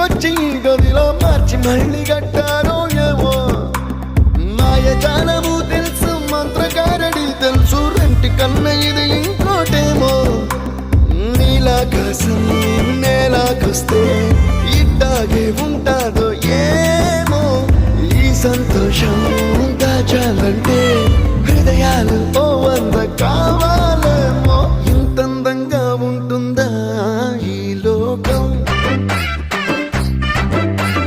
తీసుకొచ్చి గదిలో మార్చి మళ్ళీ కట్టారో ఏమో మాయజాలము తెలుసు మంత్రకారడి తెలుసు రెంటి కన్న ఇది ఇంకోటేమో నీలాకాశం నేలాకొస్తే ఇట్టాగే ఉంటాదో ఏమో ఈ సంతోషం దాచాలంటే హృదయాలు